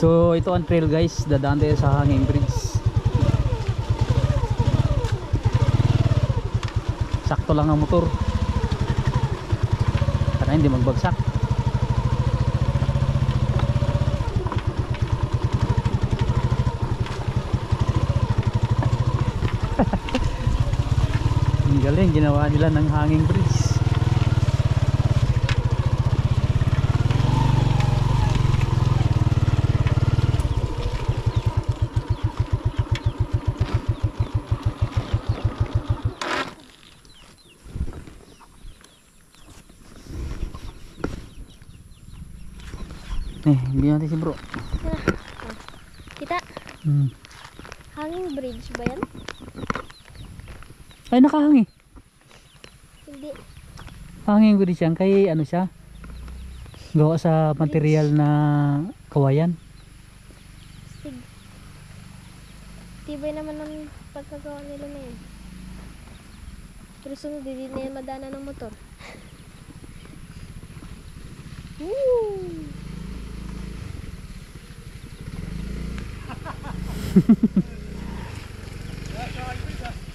So ito ang trail guys, dadaan tayo sa Hanging Bridge. Sakto lang ang motor para hindi magbagsak. Ang galing ginawa nila ng Hanging Bridge. Hindi natin si bro. Kita? Hanging Bridge ba yan? Ay, nakahangi. Hindi. Hanging Bridge yan. Kay ano siya? Gawa sa material na kawayan. Stig. Tibay naman ng pagkagawa nila na yun. Pero sunod, hindi na yan madana ng motor. Woo!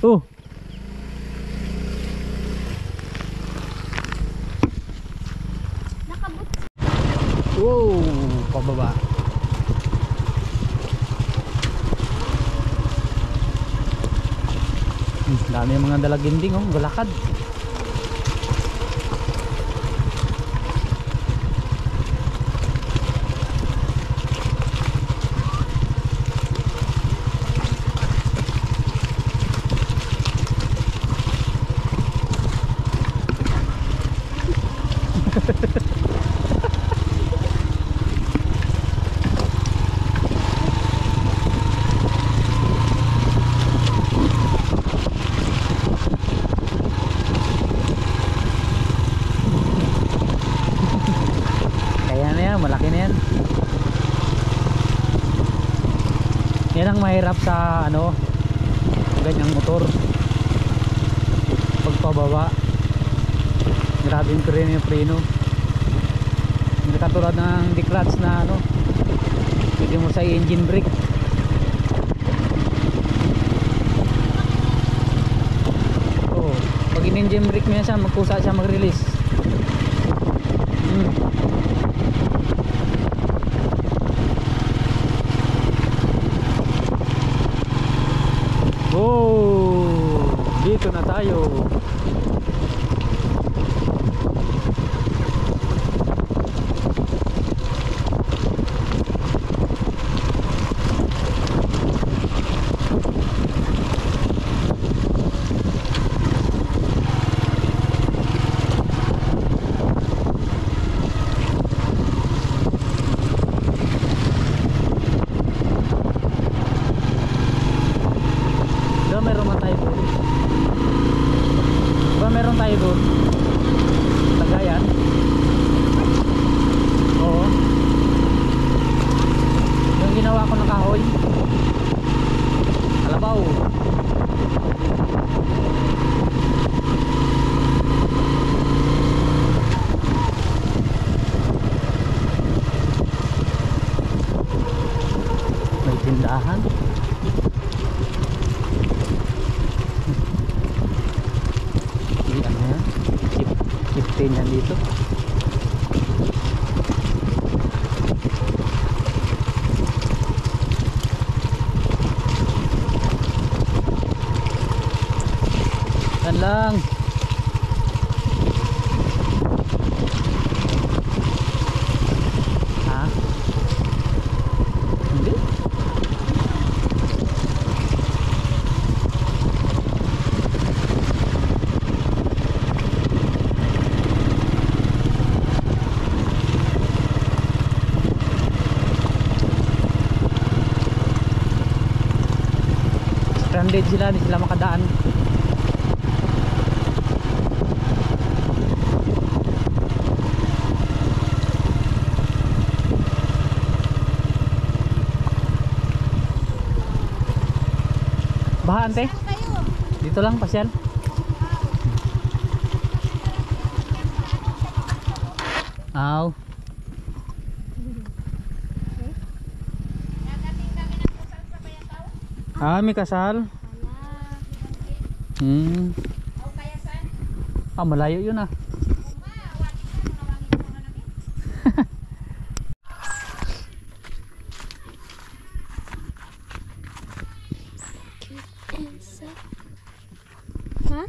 Oh. Nakabot. Wow, pababa. Dami yung mga dalaginding oh, galakad. Malaki na yan. Yan ang mahirap sa ano, ganyang motor pagpababa. Grabe yung preno. Hindi katulad ng D-clutch na ano, pwede mo sa engine brake. Oo, pag in-engine brake mo yan siya, magkusa siya mag-release. Dito na tayo. Meron tayo doon lagayan. Oo, yung ginawa ko ng kahoy, kalabaw. May tindahan. Chiptin yan dito. Yan lang. Ha? Hindi? Stranded sila, hindi sila makadaan. Baha ante? Dito lang pasyal. Aw. Ah, may kasal. Hmm. Ah, malayo yun ah. Ha?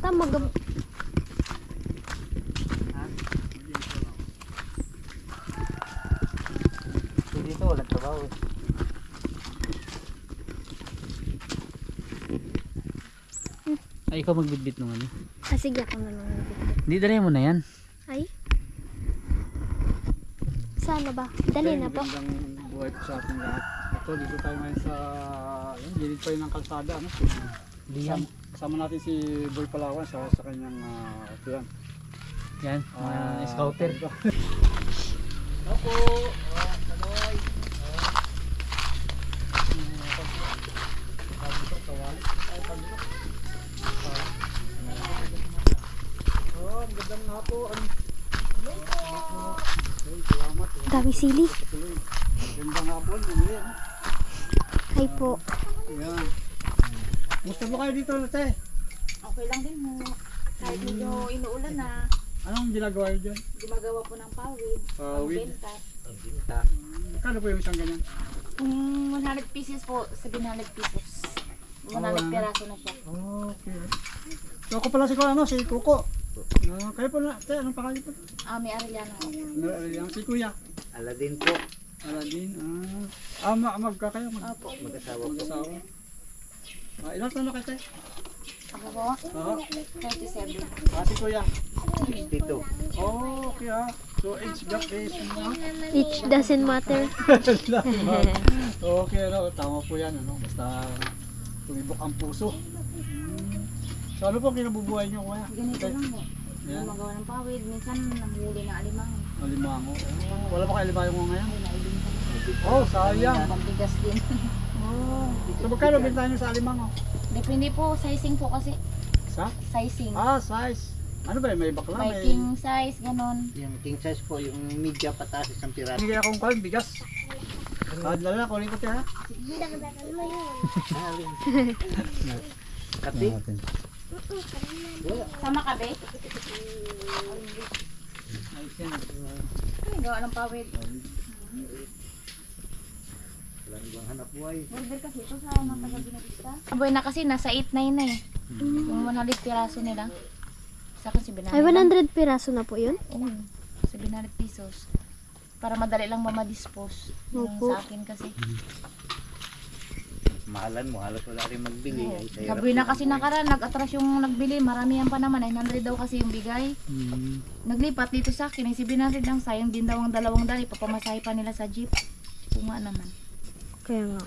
Tama gab... So dito walang trabaho eh. Ay, ikaw magbitbit nung ano. Ah, sige ako na lang. Hindi, dali mo na yan. Ay? Sana ba? Dali na po. Magandang buhay po sa ating lahat. Ito, dito tayo ngayon sa gilid pa yun ng kalsada. Ano? Liam. Kasama natin si Boy Palawan sa kanyang tiyan. Yan, mga scouter. Opo! Kaloy! Oh, magandang nga po. Salamat. Dami sili. Magandang nga po. Yan. Hi po. Ayan. Gusto mo kayo dito, Nate? Okay lang din mo. Kahit medyo inuulan na, Anong ginagawa nyo dyan? gumagawa po ng pawid. Pawid. Pagbenta. Magkano po yung isang ganyan? Kung 100 pieces po, 700 pesos. 100 peraso na siya. Okay. So ako pala si si Kuko. Kayo po na, anong pangalan po? May Arellano. Yung si Kuya. Aladin po. Aladin. Magkakayo. Opo. Mag-asawa. Ilang taon na kayo tayo? Ako po, Oo. 37. Si Kuya. Dito. Oh, okay ah. So age gap is Each doesn't matter. Okay, no, tama po yan. Ano? Basta tumibok ang puso. So ano po kinabubuhay niyo, Kuya? Ganito lang po. Yan. Gumagawa ng pawid. Minsan, nanghuli na alimang. Alimango. Wala pa kayo alimango ngayon? Ay, naibinta na. Oh, sayang. Pambigas din. Oh. So magkano benta niyo sa alimango? Depende po, sizing po kasi. Sa? Sizing. Size. Ano ba yun? May bakla? May king size, ganon. Yung king size po, yung media pataas isang piraso. Hindi akong kwan, bigas. Dala na, kunin ko tiya ha. Kapi. Sama ka, be? Ayos yan. Ano gawa ng pawid? Walang ibang hanap buhay. Order kasi ito sa mga taga-binabista. Boy na kasi nasa 8.9 na eh. Yung 100 piraso nila. Sa akin 700. Ay, 100 piraso na po yun? Oo. 700 pesos. Para madali lang mamadispose. Yung Opo. sa akin kasi. Mahalan mo, halos wala rin magbili. Ay, sa hirap Sabi na lang kasi buhay. nakaraan, nag-atras yung nagbili. Maramihan pa naman. 900 daw kasi yung bigay. Naglipat dito sa akin. Ay 700 lang. Sayang din daw ang 200. Papamasahe pa nila sa jeep. Kuma naman. Kaya nga.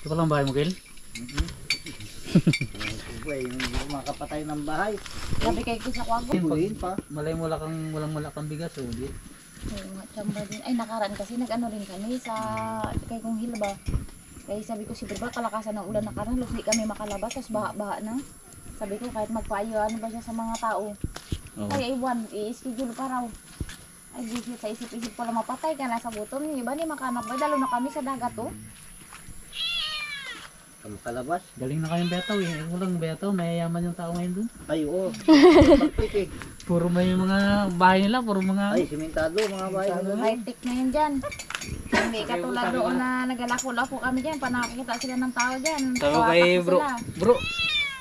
Ito ka lang bahay mo, Gil? Yung mga kapatay ng bahay. Sabi kay ko sa kwago. Himuin pa. Malay mo walang malakang bigas. Oh, di. Oo nga, tsamba din. Ay, nakaraan kasi nag-ano rin kami sa kay Kong Hill ba. Kaya sabi ko, siguro ba kalakasan ng ulan nakaraan, hindi kami makalabas, tapos baha-baha na. Sabi ko, kahit magpaayo, ano ba siya sa mga tao. Oh. Ay, iwan, i-schedule pa raw. Ay, di sa isip-isip ko lang mapatay ka na sa gutom. Yung iba ni makanap ba, lalo na kami sa dagat oh. Kamu kalabas. Galing na kayong betaw eh. Walang betaw, mayayaman yung tao ngayon dun. Ay, oo. Pagpikig. Puro may mga bahay nila, puro mga... Ay, simentado mga bahay. High-tech na yun dyan. Hindi katulad doon na nagalako-lako kami dyan. Panakakita sila ng tao dyan. Sabi Tawatak kay na bro, sila. bro,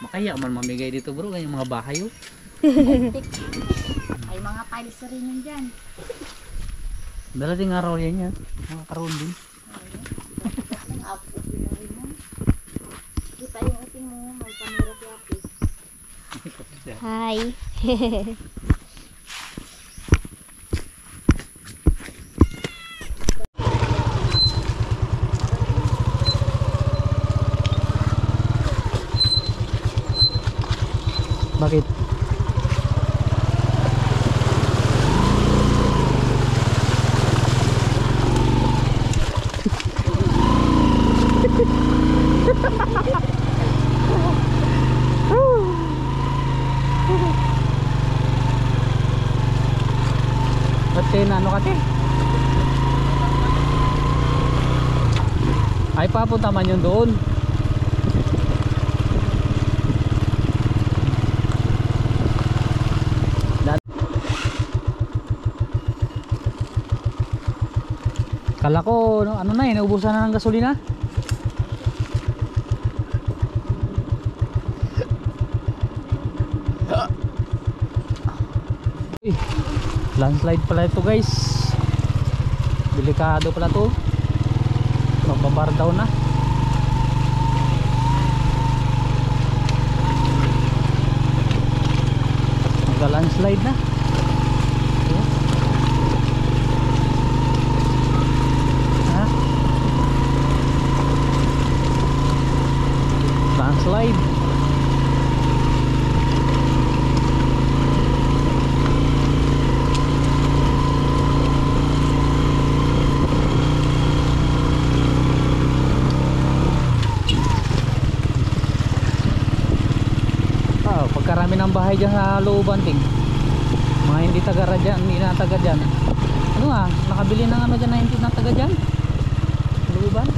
makaya man mamigay dito bro, kayong mga bahay oh. High-tech. Ay, mga tiles na rin yun dyan. Dalating araw yan yan, mga karoon din. Ang apo na rin mo. Kita yung uting mo, may camera si Ate. Hi. Bakit? Ba't kayo na ano kate? Ay, papunta man yun doon. Kala ko ano na eh, naubusan na ng gasolina. Uy, landslide pala ito guys. Delikado pala to. Magbabar daw na. Magka-landslide na. Ha? Landslide. Pagkarami ng bahay dyan sa looban ting mga hindi taga dyan, hindi na taga dyan. Ano nga, nakabili ng ano dyan na hindi na taga dyan looban.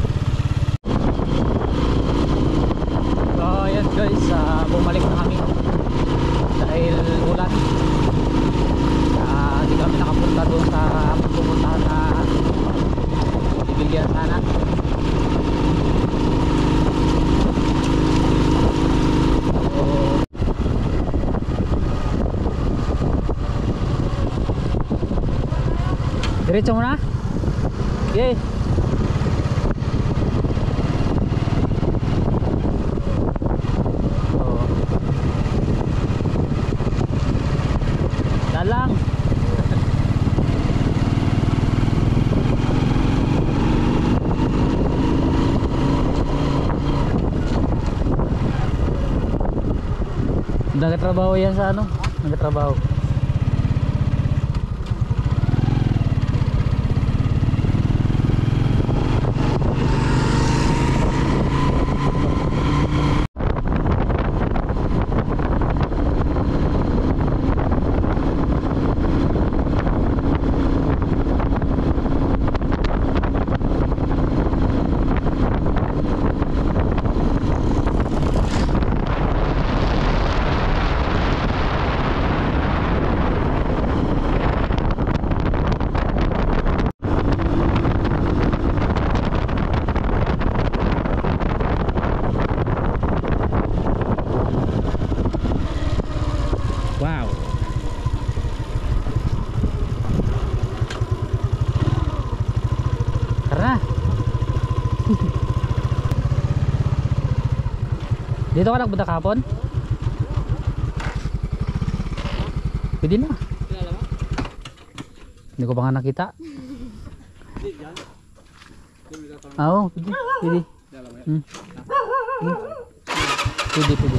So ayan guys, bumalik na kami dahil ulan. Hindi kami nakapunta doon sa pupuntahan na bibigyan sana. Diretso mo na? Yay! Oh. Dalang! Nagtatrabaho yan sa ano? Nagtatrabaho. Wow. Tara. Dito ka nagpunta kahapon? Pwede na. Hindi ko pa nga nakita. Oo, pwede. Pwede. Pwede, pwede.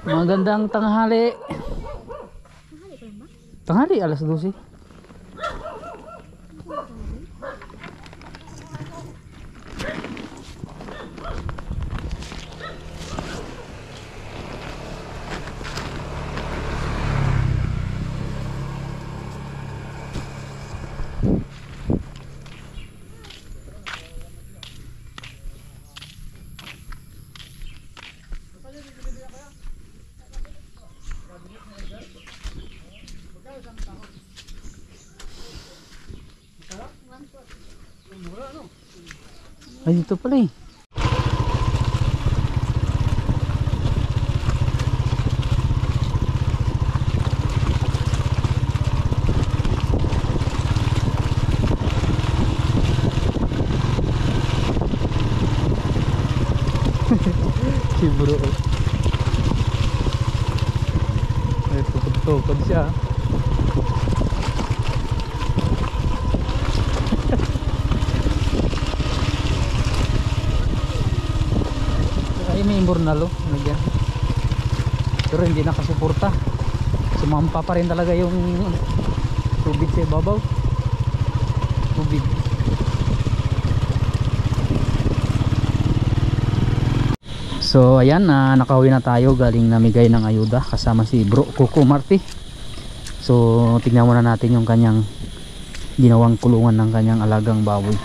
Magandang tanghali. Tanghali, alas 12. Ay, dito pala eh. Si bro. Ay, tukod-tukod siya. Ay, may imbornalo nagyan. Pero hindi nakasuporta. Sumampa pa rin talaga yung tubig sa ibabaw. Tubig. So ayan, nakauwi na tayo galing namigay ng ayuda kasama si Bro Coco Marty. So tignan muna natin yung kanyang ginawang kulungan ng kanyang alagang baboy.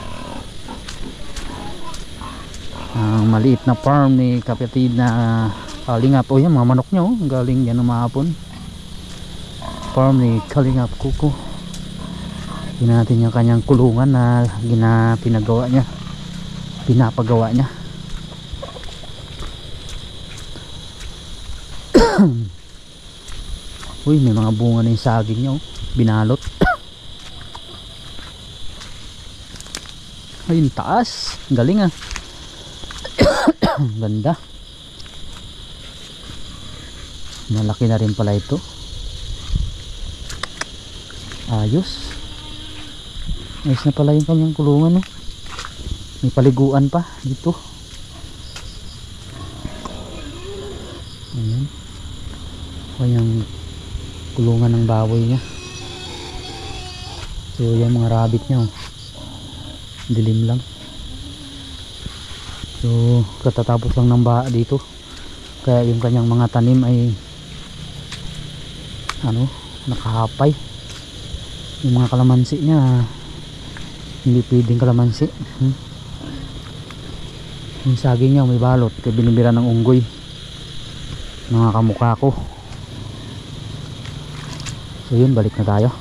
Ang maliit na farm ni kapatid na Kalingap. O yan, mga manok niya oh, galing yan umahapon. Farm ni Kalingap Kuko. Tingnan natin yung kanyang kulungan na pinapagawa niya. Uy, may mga bunga na yung saging niya oh. Binalot. Ayun, taas. Galing ah. Ganda. Malaki na rin pala ito. Ayos. Ayos na pala yung kanyang kulungan oh. May paliguan pa dito. Ayan. Kanyang kulungan ng baboy niya. So yan mga rabbit niya oh. Dilim lang. So katatapos lang ng baha dito. Kaya yung kanyang mga tanim ay nakahapay. Yung mga kalamansi niya hindi pwedeng kalamansi. Yung saging niya may balot kaya binibira ng unggoy. Mga kamukha ko. So yun, balik na tayo.